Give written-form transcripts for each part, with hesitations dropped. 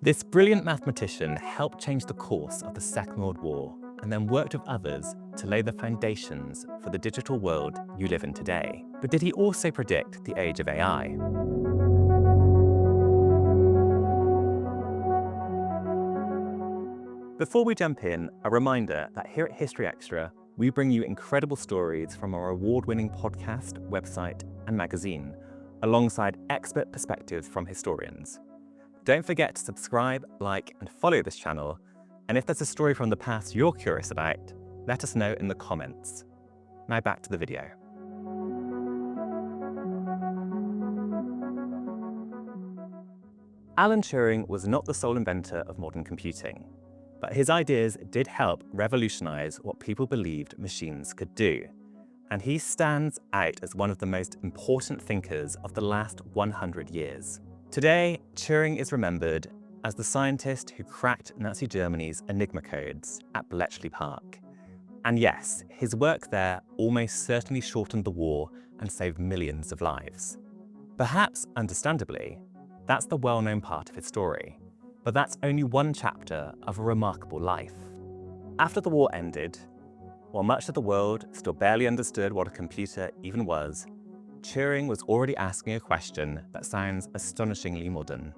This brilliant mathematician helped change the course of the Second World War and then worked with others to lay the foundations for the digital world you live in today. But did he also predict the age of AI? Before we jump in, a reminder that here at History Extra, we bring you incredible stories from our award-winning podcast, website, and magazine, alongside expert perspectives from historians. Don't forget to subscribe, like, and follow this channel. And if there's a story from the past you're curious about, let us know in the comments. Now back to the video. Alan Turing was not the sole inventor of modern computing, but his ideas did help revolutionize what people believed machines could do. And he stands out as one of the most important thinkers of the last 100 years. Today, Turing is remembered as the scientist who cracked Nazi Germany's Enigma codes at Bletchley Park. And yes, his work there almost certainly shortened the war and saved millions of lives. Perhaps understandably, that's the well-known part of his story. But that's only one chapter of a remarkable life. After the war ended, while much of the world still barely understood what a computer even was, Turing was already asking a question that sounds astonishingly modern.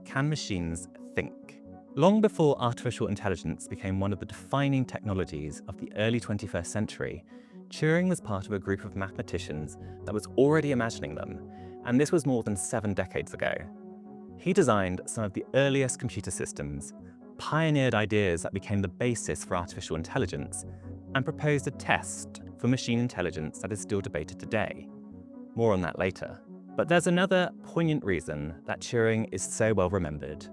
Can machines think? Long before artificial intelligence became one of the defining technologies of the early 21st century, Turing was part of a group of mathematicians that was already imagining them, and this was more than 7 decades ago. He designed some of the earliest computer systems, pioneered ideas that became the basis for artificial intelligence, and proposed a test for machine intelligence that is still debated today. More on that later. But there's another poignant reason that Turing is so well remembered.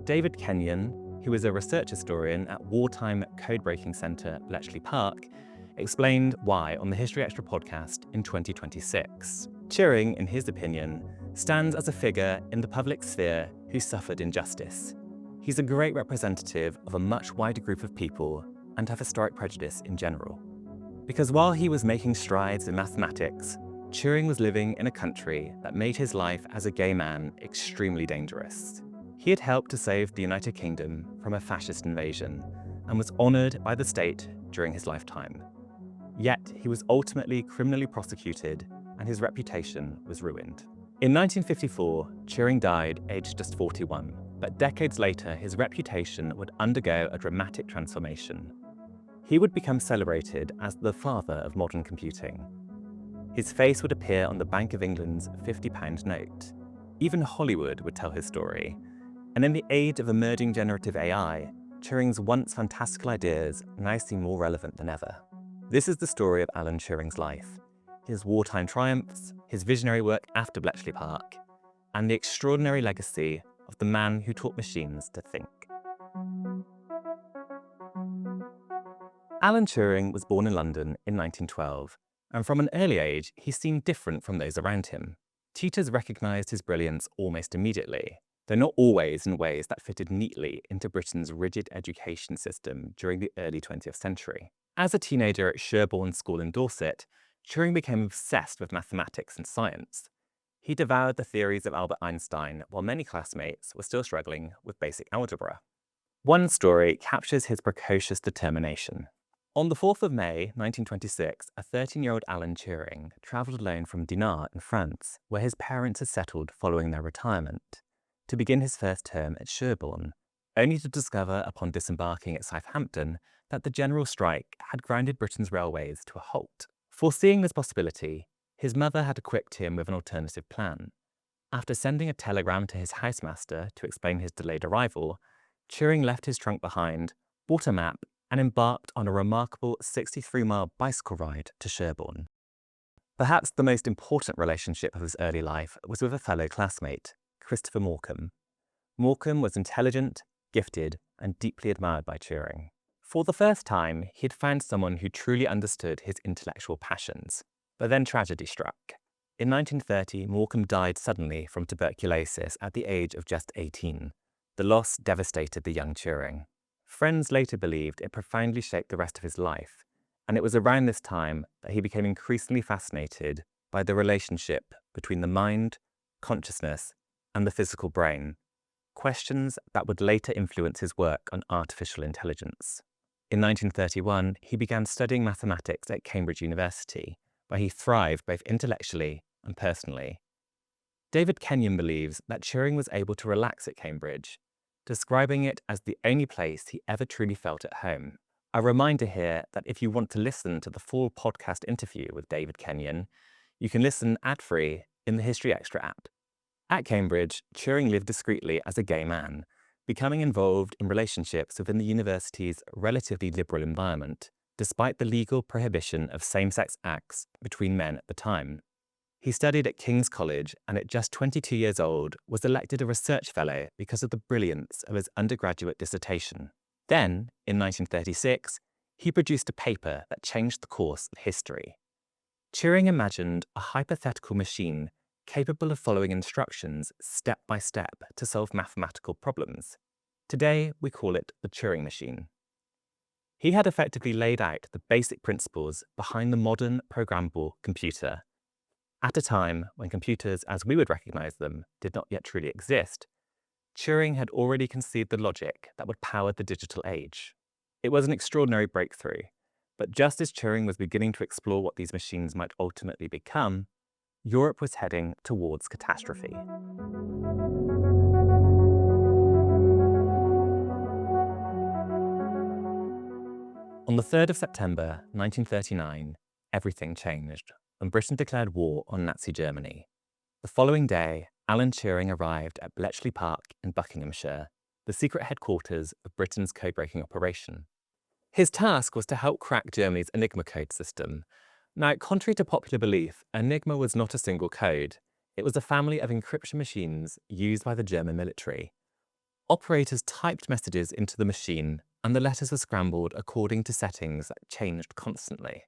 David Kenyon, who is a research historian at wartime code-breaking center Bletchley Park, explained why on the History Extra podcast in 2026. Turing, in his opinion, stands as a figure in the public sphere who suffered injustice. He's a great representative of a much wider group of people and of historic prejudice in general. Because while he was making strides in mathematics, Turing was living in a country that made his life as a gay man extremely dangerous. He had helped to save the United Kingdom from a fascist invasion and was honoured by the state during his lifetime. Yet he was ultimately criminally prosecuted and his reputation was ruined. In 1954, Turing died aged just 41, but decades later his reputation would undergo a dramatic transformation. He would become celebrated as the father of modern computing. His face would appear on the Bank of England's £50 note. Even Hollywood would tell his story. And in the age of emerging generative AI, Turing's once fantastical ideas now seem more relevant than ever. This is the story of Alan Turing's life, his wartime triumphs, his visionary work after Bletchley Park, and the extraordinary legacy of the man who taught machines to think. Alan Turing was born in London in 1912, and from an early age, he seemed different from those around him. Teachers recognised his brilliance almost immediately, though not always in ways that fitted neatly into Britain's rigid education system during the early 20th century. As a teenager at Sherborne School in Dorset, Turing became obsessed with mathematics and science. He devoured the theories of Albert Einstein, while many classmates were still struggling with basic algebra. One story captures his precocious determination. On the 4th of May, 1926, a 13-year-old Alan Turing travelled alone from Dinard in France, where his parents had settled following their retirement, to begin his first term at Sherborne, only to discover upon disembarking at Southampton that the general strike had grounded Britain's railways to a halt. Foreseeing this possibility, his mother had equipped him with an alternative plan. After sending a telegram to his housemaster to explain his delayed arrival, Turing left his trunk behind, bought a map, and embarked on a remarkable 63-mile bicycle ride to Sherborne. Perhaps the most important relationship of his early life was with a fellow classmate, Christopher Morcom. Morcom was intelligent, gifted, and deeply admired by Turing. For the first time, he had found someone who truly understood his intellectual passions. But then tragedy struck. In 1930, Morcom died suddenly from tuberculosis at the age of just 18. The loss devastated the young Turing. Friends later believed it profoundly shaped the rest of his life, and it was around this time that he became increasingly fascinated by the relationship between the mind, consciousness, and the physical brain, questions that would later influence his work on artificial intelligence. In 1931, he began studying mathematics at Cambridge University, where he thrived both intellectually and personally. David Kenyon believes that Turing was able to relax at Cambridge, describing it as the only place he ever truly felt at home. A reminder here that if you want to listen to the full podcast interview with David Kenyon, you can listen ad-free in the HistoryExtra app. At Cambridge, Turing lived discreetly as a gay man, becoming involved in relationships within the university's relatively liberal environment, despite the legal prohibition of same-sex acts between men at the time. He studied at King's College and at just 22 years old was elected a research fellow because of the brilliance of his undergraduate dissertation. Then, in 1936, he produced a paper that changed the course of history. Turing imagined a hypothetical machine capable of following instructions step by step to solve mathematical problems. Today, we call it the Turing machine. He had effectively laid out the basic principles behind the modern programmable computer. At a time when computers, as we would recognize them, did not yet truly exist, Turing had already conceived the logic that would power the digital age. It was an extraordinary breakthrough, but just as Turing was beginning to explore what these machines might ultimately become, Europe was heading towards catastrophe. On the 3rd of September 1939, everything changed when Britain declared war on Nazi Germany. The following day, Alan Turing arrived at Bletchley Park in Buckinghamshire, the secret headquarters of Britain's code-breaking operation. His task was to help crack Germany's Enigma code system. Now, contrary to popular belief, Enigma was not a single code. It was a family of encryption machines used by the German military. Operators typed messages into the machine, and the letters were scrambled according to settings that changed constantly.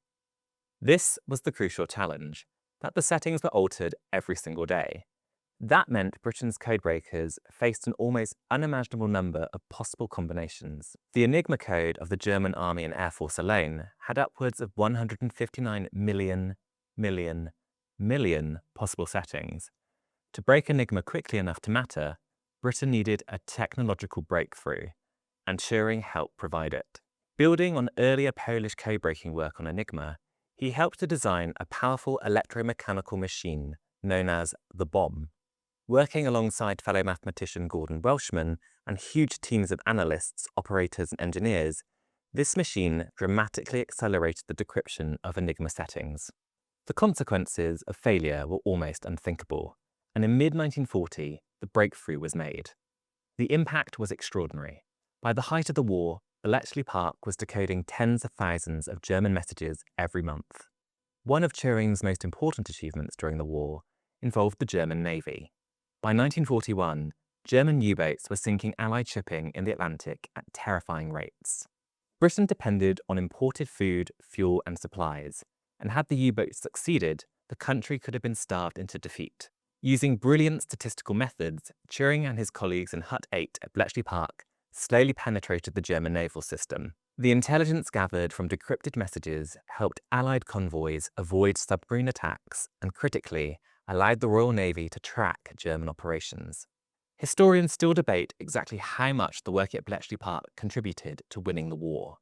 This was the crucial challenge, that the settings were altered every single day. That meant Britain's codebreakers faced an almost unimaginable number of possible combinations. The Enigma code of the German Army and Air Force alone had upwards of 159 million possible settings. To break Enigma quickly enough to matter, Britain needed a technological breakthrough, and Turing helped provide it. Building on earlier Polish codebreaking work on Enigma, he helped to design a powerful electromechanical machine known as the bomb. Working alongside fellow mathematician Gordon Welshman and huge teams of analysts, operators, and engineers, this machine dramatically accelerated the decryption of Enigma settings. The consequences of failure were almost unthinkable, and in mid-1940, the breakthrough was made. The impact was extraordinary. By the height of the war, Bletchley Park was decoding tens of thousands of German messages every month. One of Turing's most important achievements during the war involved the German Navy. By 1941, German U-boats were sinking Allied shipping in the Atlantic at terrifying rates. Britain depended on imported food, fuel, and supplies, and had the U-boats succeeded, the country could have been starved into defeat. Using brilliant statistical methods, Turing and his colleagues in Hut 8 at Bletchley Park slowly penetrated the German naval system. The intelligence gathered from decrypted messages helped Allied convoys avoid submarine attacks and, critically, allowed the Royal Navy to track German operations. Historians still debate exactly how much the work at Bletchley Park contributed to winning the war.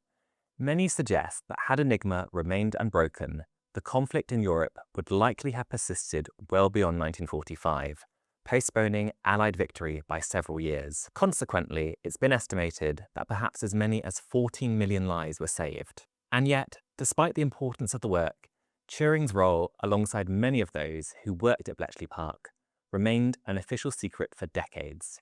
Many suggest that had Enigma remained unbroken, the conflict in Europe would likely have persisted well beyond 1945, postponing Allied victory by several years. Consequently, it's been estimated that perhaps as many as 14 million lives were saved. And yet, despite the importance of the work, Turing's role, alongside many of those who worked at Bletchley Park, remained an official secret for decades.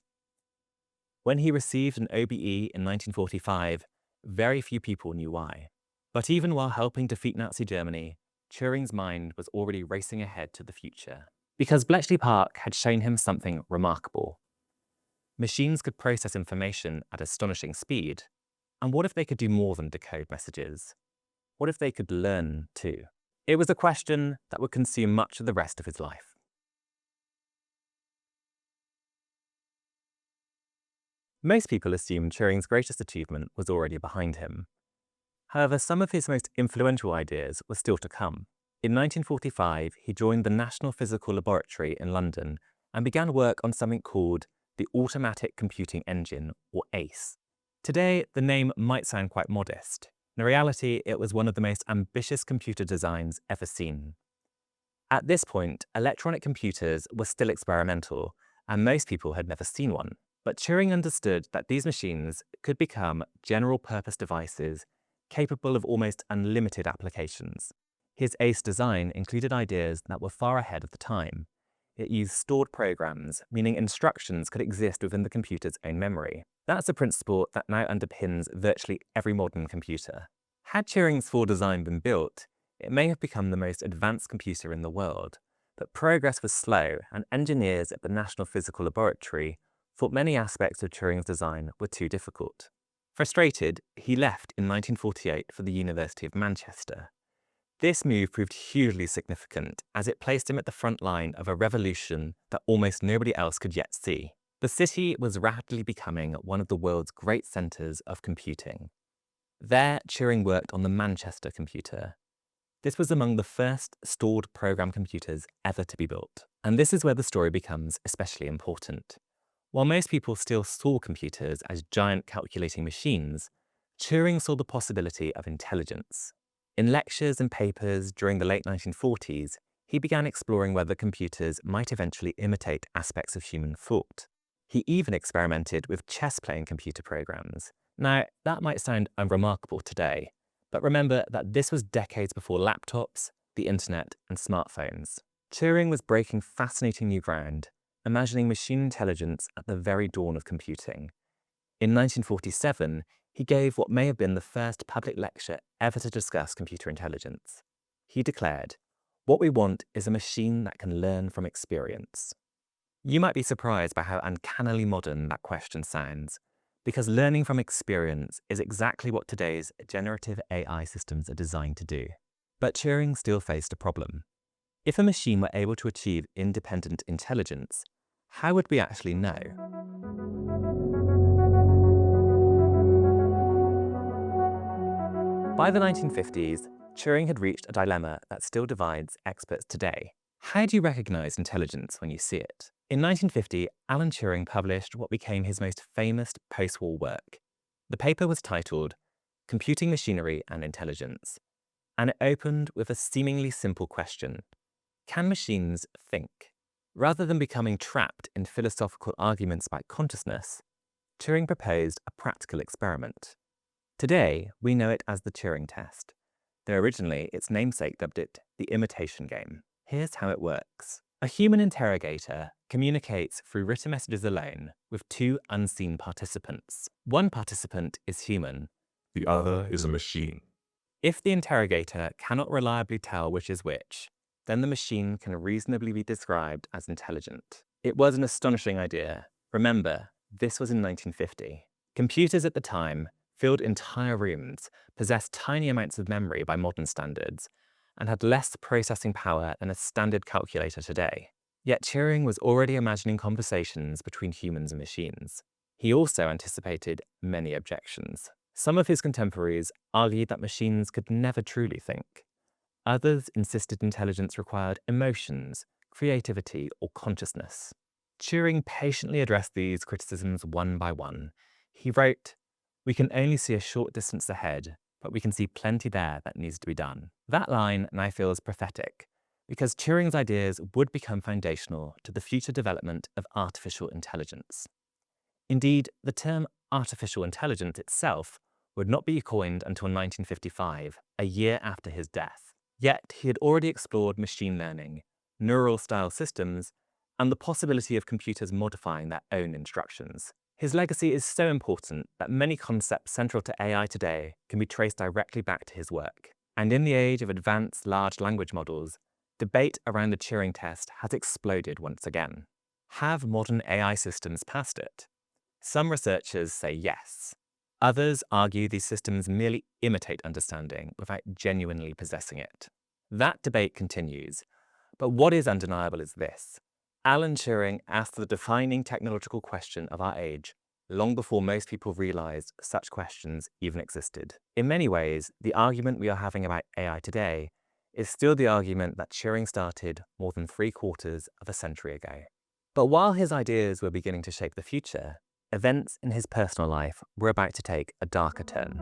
When he received an OBE in 1945, very few people knew why. But even while helping defeat Nazi Germany, Turing's mind was already racing ahead to the future. Because Bletchley Park had shown him something remarkable. Machines could process information at astonishing speed, and what if they could do more than decode messages? What if they could learn too? It was a question that would consume much of the rest of his life. Most people assume Turing's greatest achievement was already behind him. However, some of his most influential ideas were still to come. In 1945, he joined the National Physical Laboratory in London and began work on something called the Automatic Computing Engine, or ACE. Today, the name might sound quite modest. In reality, it was one of the most ambitious computer designs ever seen. At this point, electronic computers were still experimental, and most people had never seen one. But Turing understood that these machines could become general-purpose devices capable of almost unlimited applications. His ACE design included ideas that were far ahead of the time. It used stored programs, meaning instructions could exist within the computer's own memory. That's a principle that now underpins virtually every modern computer. Had Turing's foredesign been built, it may have become the most advanced computer in the world, but progress was slow, and engineers at the National Physical Laboratory thought many aspects of Turing's design were too difficult. Frustrated, he left in 1948 for the University of Manchester. This move proved hugely significant, as it placed him at the front line of a revolution that almost nobody else could yet see. The city was rapidly becoming one of the world's great centres of computing. There, Turing worked on the Manchester computer. This was among the first stored program computers ever to be built. And this is where the story becomes especially important. While most people still saw computers as giant calculating machines, Turing saw the possibility of intelligence. In lectures and papers during the late 1940s, he began exploring whether computers might eventually imitate aspects of human thought. He even experimented with chess-playing computer programs. Now, that might sound unremarkable today, but remember that this was decades before laptops, the internet, and smartphones. Turing was breaking fascinating new ground, imagining machine intelligence at the very dawn of computing. In 1947, he gave what may have been the first public lecture ever to discuss computer intelligence. He declared, "What we want is a machine that can learn from experience." You might be surprised by how uncannily modern that question sounds, because learning from experience is exactly what today's generative AI systems are designed to do. But Turing still faced a problem. If a machine were able to achieve independent intelligence, how would we actually know? By the 1950s, Turing had reached a dilemma that still divides experts today. How do you recognize intelligence when you see it? In 1950, Alan Turing published what became his most famous post-war work. The paper was titled Computing Machinery and Intelligence, and it opened with a seemingly simple question: can machines think? Rather than becoming trapped in philosophical arguments about consciousness, Turing proposed a practical experiment. Today, we know it as the Turing Test, though originally its namesake dubbed it the imitation game. Here's how it works. A human interrogator communicates through written messages alone with two unseen participants. One participant is human. The other is a machine. If the interrogator cannot reliably tell which is which, then the machine can reasonably be described as intelligent. It was an astonishing idea. Remember, this was in 1950. Computers at the time filled entire rooms, possessed tiny amounts of memory by modern standards, and had less processing power than a standard calculator today. Yet Turing was already imagining conversations between humans and machines. He also anticipated many objections. Some of his contemporaries argued that machines could never truly think. Others insisted intelligence required emotions, creativity, or consciousness. Turing patiently addressed these criticisms one by one. He wrote, "We can only see a short distance ahead, but we can see plenty there that needs to be done." That line now feels prophetic, because Turing's ideas would become foundational to the future development of artificial intelligence. Indeed, the term artificial intelligence itself would not be coined until 1955, a year after his death. Yet he had already explored machine learning, neural-style systems, and the possibility of computers modifying their own instructions. His legacy is so important that many concepts central to AI today can be traced directly back to his work. And in the age of advanced large language models, debate around the Turing test has exploded once again. Have modern AI systems passed it? Some researchers say yes. Others argue these systems merely imitate understanding without genuinely possessing it. That debate continues, but what is undeniable is this. Alan Turing asked the defining technological question of our age long before most people realized such questions even existed. In many ways, the argument we are having about AI today is still the argument that Turing started more than 3/4 of a century ago. But while his ideas were beginning to shape the future, events in his personal life were about to take a darker turn.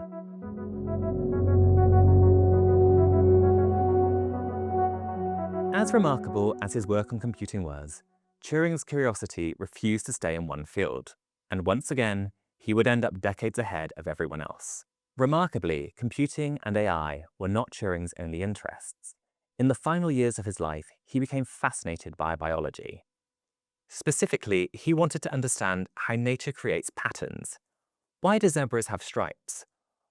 As remarkable as his work on computing was, Turing's curiosity refused to stay in one field, and once again, he would end up decades ahead of everyone else. Remarkably, computing and AI were not Turing's only interests. In the final years of his life, he became fascinated by biology. Specifically, he wanted to understand how nature creates patterns. Why do zebras have stripes?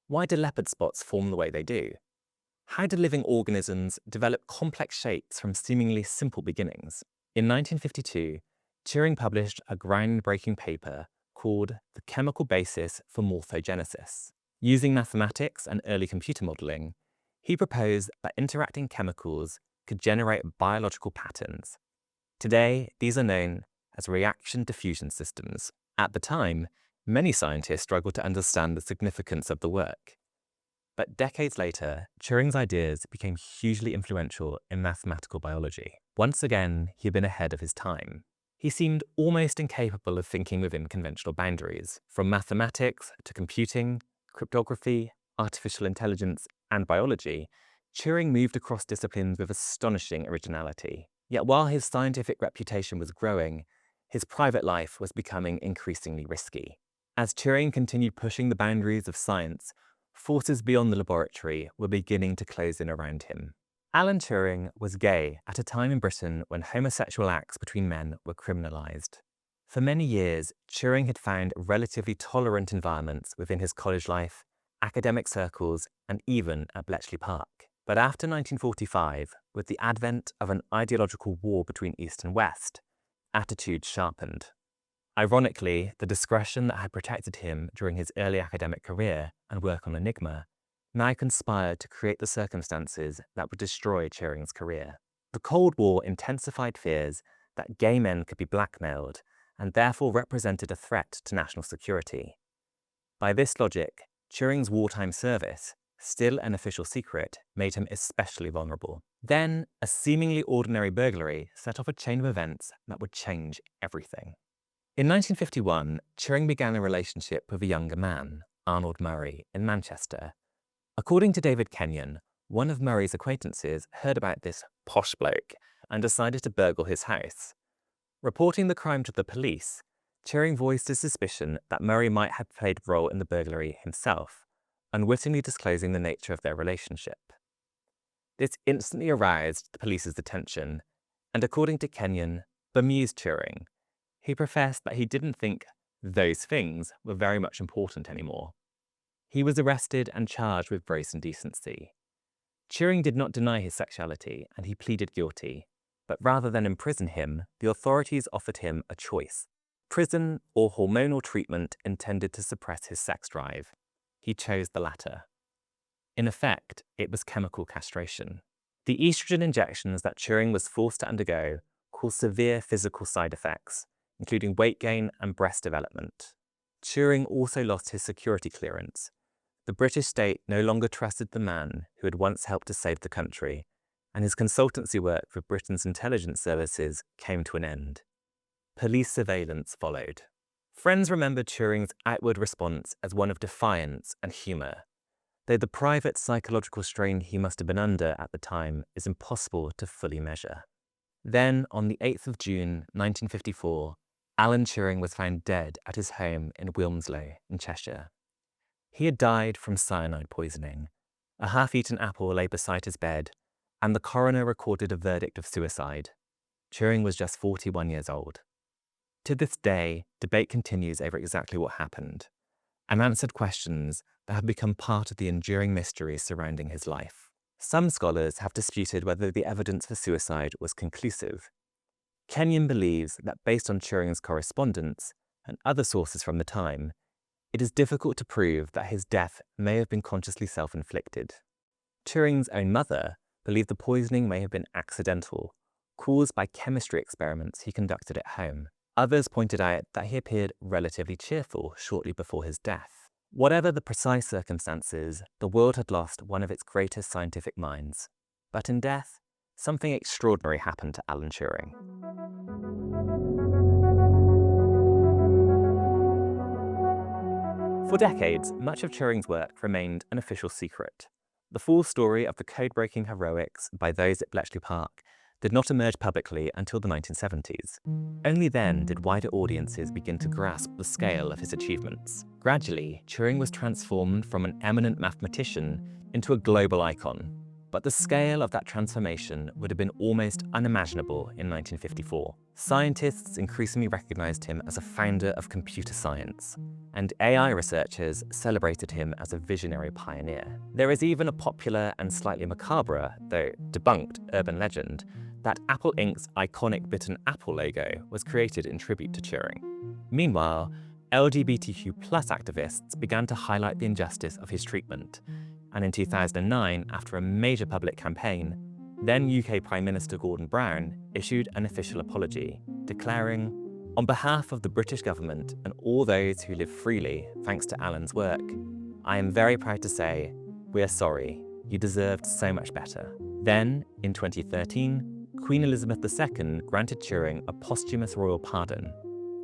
Why do leopard spots form the way they do? How do living organisms develop complex shapes from seemingly simple beginnings? In 1952, Turing published a groundbreaking paper called The Chemical Basis for Morphogenesis. Using mathematics and early computer modeling, he proposed that interacting chemicals could generate biological patterns. Today, these are known as reaction diffusion systems. At the time, many scientists struggled to understand the significance of the work. But decades later, Turing's ideas became hugely influential in mathematical biology. Once again, he had been ahead of his time. He seemed almost incapable of thinking within conventional boundaries. From mathematics to computing, cryptography, artificial intelligence, and biology, Turing moved across disciplines with astonishing originality. Yet while his scientific reputation was growing, his private life was becoming increasingly risky. As Turing continued pushing the boundaries of science, forces beyond the laboratory were beginning to close in around him. Alan Turing was gay at a time in Britain when homosexual acts between men were criminalised. For many years, Turing had found relatively tolerant environments within his college life, academic circles, and even at Bletchley Park. But after 1945, with the advent of an ideological war between East and West, attitudes sharpened. Ironically, the discretion that had protected him during his early academic career and work on Enigma now conspired to create the circumstances that would destroy Turing's career. The Cold War intensified fears that gay men could be blackmailed and therefore represented a threat to national security. By this logic, Turing's wartime service, still an official secret, made him especially vulnerable. Then, a seemingly ordinary burglary set off a chain of events that would change everything. In 1951, Turing began a relationship with a younger man, Arnold Murray, in Manchester. According to David Kenyon, one of Murray's acquaintances heard about this posh bloke and decided to burgle his house. Reporting the crime to the police, Turing voiced his suspicion that Murray might have played a role in the burglary himself, unwittingly disclosing the nature of their relationship. This instantly aroused the police's attention, and according to Kenyon, bemused Turing. He professed that he didn't think those things were very much important anymore. He was arrested and charged with gross indecency. Turing did not deny his sexuality, and he pleaded guilty. But rather than imprison him, the authorities offered him a choice: prison or hormonal treatment intended to suppress his sex drive. He chose the latter. In effect, it was chemical castration. The estrogen injections that Turing was forced to undergo caused severe physical side effects, including weight gain and breast development. Turing also lost his security clearance. The British state no longer trusted the man who had once helped to save the country, and his consultancy work for Britain's intelligence services came to an end. Police surveillance followed. Friends remembered Turing's outward response as one of defiance and humour, though the private psychological strain he must have been under at the time is impossible to fully measure. Then, on the 8th of June 1954, Alan Turing was found dead at his home in Wilmslow in Cheshire. He had died from cyanide poisoning. A half-eaten apple lay beside his bed, and the coroner recorded a verdict of suicide. Turing was just 41 years old. To this day, debate continues over exactly what happened. Unanswered questions that have become part of the enduring mystery surrounding his life. Some scholars have disputed whether the evidence for suicide was conclusive. Kenyon believes that based on Turing's correspondence and other sources from the time, it is difficult to prove that his death may have been consciously self-inflicted. Turing's own mother believed the poisoning may have been accidental, caused by chemistry experiments he conducted at home. Others pointed out that he appeared relatively cheerful shortly before his death. Whatever the precise circumstances, the world had lost one of its greatest scientific minds. But in death, something extraordinary happened to Alan Turing. For decades, much of Turing's work remained an official secret. The full story of the code-breaking heroics by those at Bletchley Park did not emerge publicly until the 1970s. Only then did wider audiences begin to grasp the scale of his achievements. Gradually, Turing was transformed from an eminent mathematician into a global icon. But the scale of that transformation would have been almost unimaginable in 1954. Scientists increasingly recognized him as a founder of computer science, and AI researchers celebrated him as a visionary pioneer. There is even a popular and slightly macabre, though debunked, urban legend that Apple Inc.'s iconic bitten apple logo was created in tribute to Turing. Meanwhile, LGBTQ+ activists began to highlight the injustice of his treatment, and in 2009, after a major public campaign, then UK Prime Minister Gordon Brown issued an official apology, declaring, "On behalf of the British government and all those who live freely thanks to Alan's work, I am very proud to say, we're sorry, you deserved so much better." Then, in 2013, Queen Elizabeth II granted Turing a posthumous royal pardon.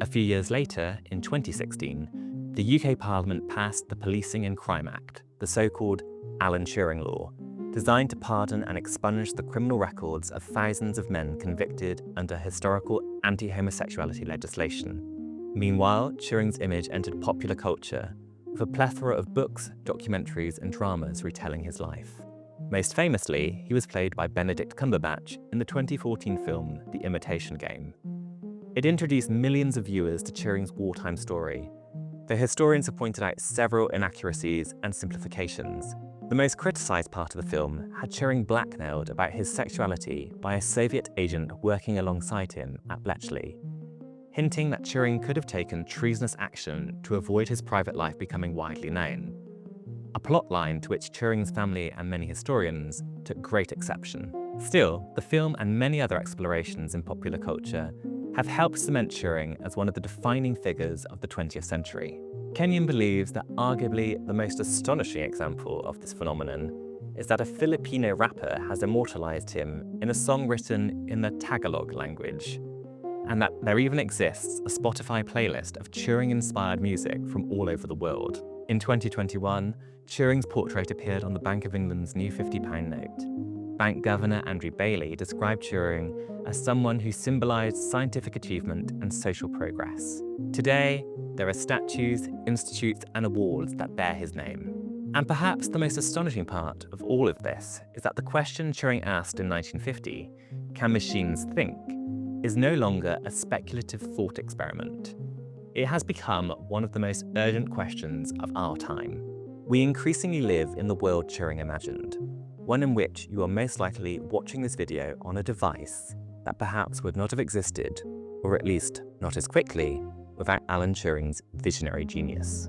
A few years later, in 2016, the UK Parliament passed the Policing and Crime Act, the so-called Alan Turing Law, designed to pardon and expunge the criminal records of thousands of men convicted under historical anti-homosexuality legislation. Meanwhile, Turing's image entered popular culture, with a plethora of books, documentaries, and dramas retelling his life. Most famously, he was played by Benedict Cumberbatch in the 2014 film The Imitation Game. It introduced millions of viewers to Turing's wartime story, though historians have pointed out several inaccuracies and simplifications. The most criticised part of the film had Turing blackmailed about his sexuality by a Soviet agent working alongside him at Bletchley, hinting that Turing could have taken treasonous action to avoid his private life becoming widely known. A plotline to which Turing's family and many historians took great exception. Still, the film and many other explorations in popular culture have helped cement Turing as one of the defining figures of the 20th century. Kenyon believes that arguably the most astonishing example of this phenomenon is that a Filipino rapper has immortalized him in a song written in the Tagalog language, and that there even exists a Spotify playlist of Turing-inspired music from all over the world. In 2021, Turing's portrait appeared on the Bank of England's new £50 note. Bank Governor Andrew Bailey described Turing as someone who symbolized scientific achievement and social progress. Today, there are statues, institutes, and awards that bear his name. And perhaps the most astonishing part of all of this is that the question Turing asked in 1950, "Can machines think?" is no longer a speculative thought experiment. It has become one of the most urgent questions of our time. We increasingly live in the world Turing imagined, one in which you are most likely watching this video on a device that perhaps would not have existed, or at least not as quickly, without Alan Turing's visionary genius.